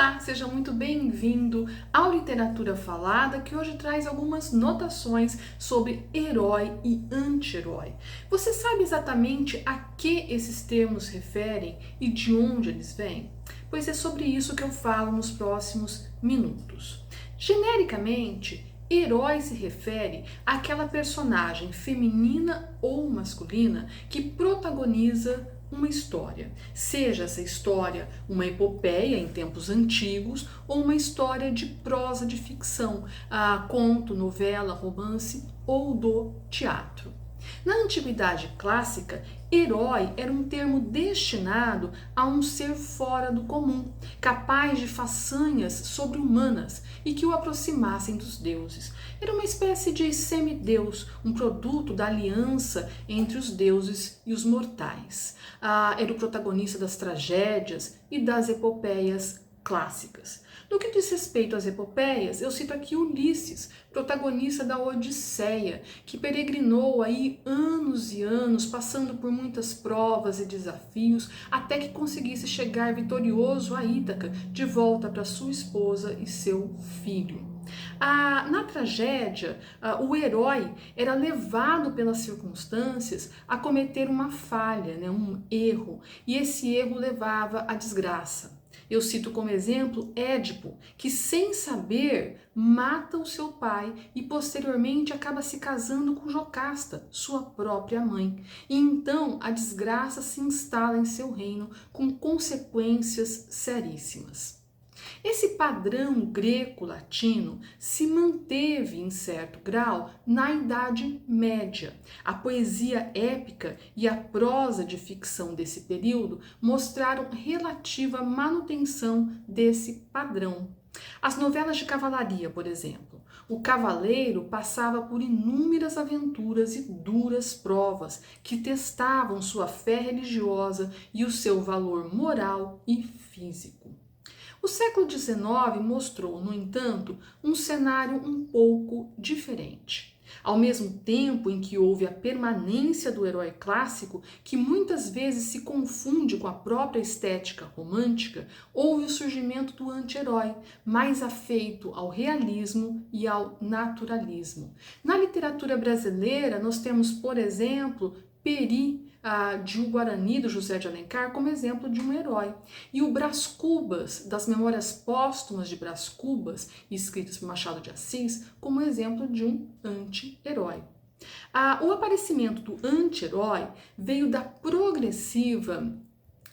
Olá, seja muito bem-vindo ao Literatura Falada, que hoje traz algumas notações sobre herói e anti-herói. Você sabe exatamente a que esses termos referem e de onde eles vêm? Pois é sobre isso que eu falo nos próximos minutos. Genericamente, herói se refere àquela personagem feminina ou masculina que protagoniza uma história, seja essa história uma epopeia em tempos antigos ou uma história de prosa de ficção, conto, novela, romance ou do teatro. Na antiguidade clássica, herói era um termo destinado a um ser fora do comum, capaz de façanhas sobre-humanas e que o aproximassem dos deuses. Era uma espécie de semideus, um produto da aliança entre os deuses e os mortais. Era o protagonista das tragédias e das epopeias clássicas. No que diz respeito às epopeias, eu cito aqui Ulisses, protagonista da Odisseia, que peregrinou aí anos e anos, passando por muitas provas e desafios, até que conseguisse chegar vitorioso a Ítaca, de volta para sua esposa e seu filho. Na tragédia, o herói era levado pelas circunstâncias a cometer uma falha, um erro, e esse erro levava à desgraça. Eu cito como exemplo Édipo, que sem saber mata o seu pai e posteriormente acaba se casando com Jocasta, sua própria mãe. E então a desgraça se instala em seu reino com consequências seríssimas. Esse padrão greco-latino se manteve em certo grau na Idade Média. A poesia épica e a prosa de ficção desse período mostraram relativa manutenção desse padrão. As novelas de cavalaria, por exemplo, o cavaleiro passava por inúmeras aventuras e duras provas que testavam sua fé religiosa e o seu valor moral e físico. O século XIX mostrou, no entanto, um cenário um pouco diferente. Ao mesmo tempo em que houve a permanência do herói clássico, que muitas vezes se confunde com a própria estética romântica, houve o surgimento do anti-herói, mais afeito ao realismo e ao naturalismo. Na literatura brasileira, nós temos, por exemplo, Peri, de O Guarani, do José de Alencar, como exemplo de um herói. E o Brás Cubas, das Memórias Póstumas de Brás Cubas, escritas por Machado de Assis, como exemplo de um anti-herói. O aparecimento do anti-herói veio da progressiva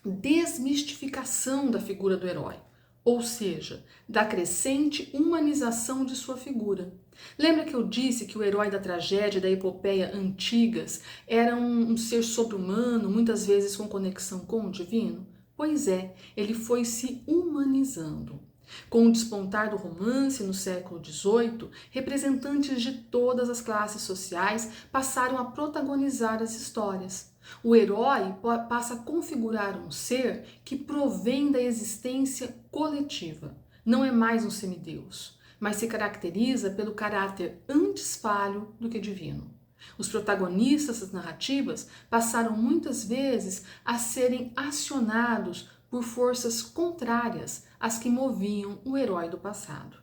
desmistificação da figura do herói, ou seja, da crescente humanização de sua figura. Lembra que eu disse que o herói da tragédia, da epopeia antigas, era um ser sobre-humano, muitas vezes com conexão com o divino? Pois é, ele foi se humanizando. Com o despontar do romance no século XVIII, representantes de todas as classes sociais passaram a protagonizar as histórias. O herói passa a configurar um ser que provém da existência coletiva. Não é mais um semideus, mas se caracteriza pelo caráter antes falho do que divino. Os protagonistas das narrativas passaram muitas vezes a serem acionados por forças contrárias às que moviam o herói do passado.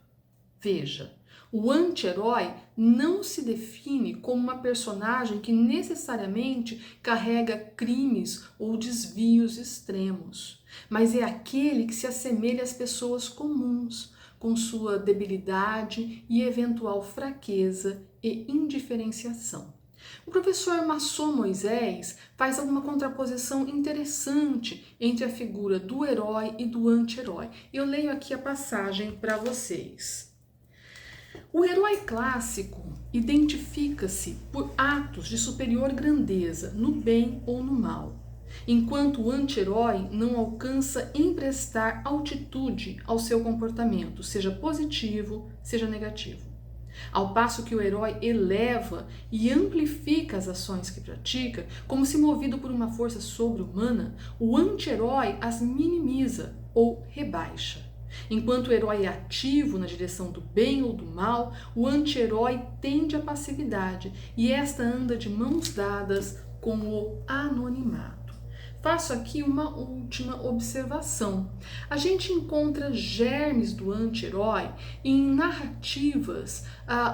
Veja, o anti-herói não se define como uma personagem que necessariamente carrega crimes ou desvios extremos, mas é aquele que se assemelha às pessoas comuns, com sua debilidade e eventual fraqueza e indiferenciação. O professor Masson Moisés faz alguma contraposição interessante entre a figura do herói e do anti-herói. Eu leio aqui a passagem para vocês. O herói clássico identifica-se por atos de superior grandeza, no bem ou no mal, enquanto o anti-herói não alcança emprestar altitude ao seu comportamento, seja positivo, seja negativo. Ao passo que o herói eleva e amplifica as ações que pratica, como se movido por uma força sobre-humana, o anti-herói as minimiza ou rebaixa. Enquanto o herói é ativo na direção do bem ou do mal, o anti-herói tende à passividade e esta anda de mãos dadas com o anonimato. Faço aqui uma última observação. A gente encontra germes do anti-herói em narrativas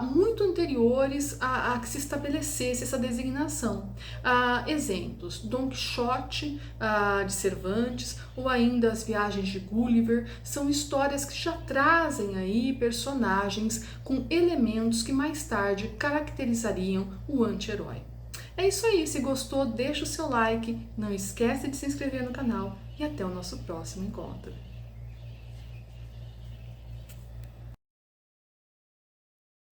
muito anteriores a que se estabelecesse essa designação. Exemplos: Dom Quixote de Cervantes ou ainda As Viagens de Gulliver são histórias que já trazem aí personagens com elementos que mais tarde caracterizariam o anti-herói. É isso aí, se gostou, deixa o seu like, não esquece de se inscrever no canal e até o nosso próximo encontro.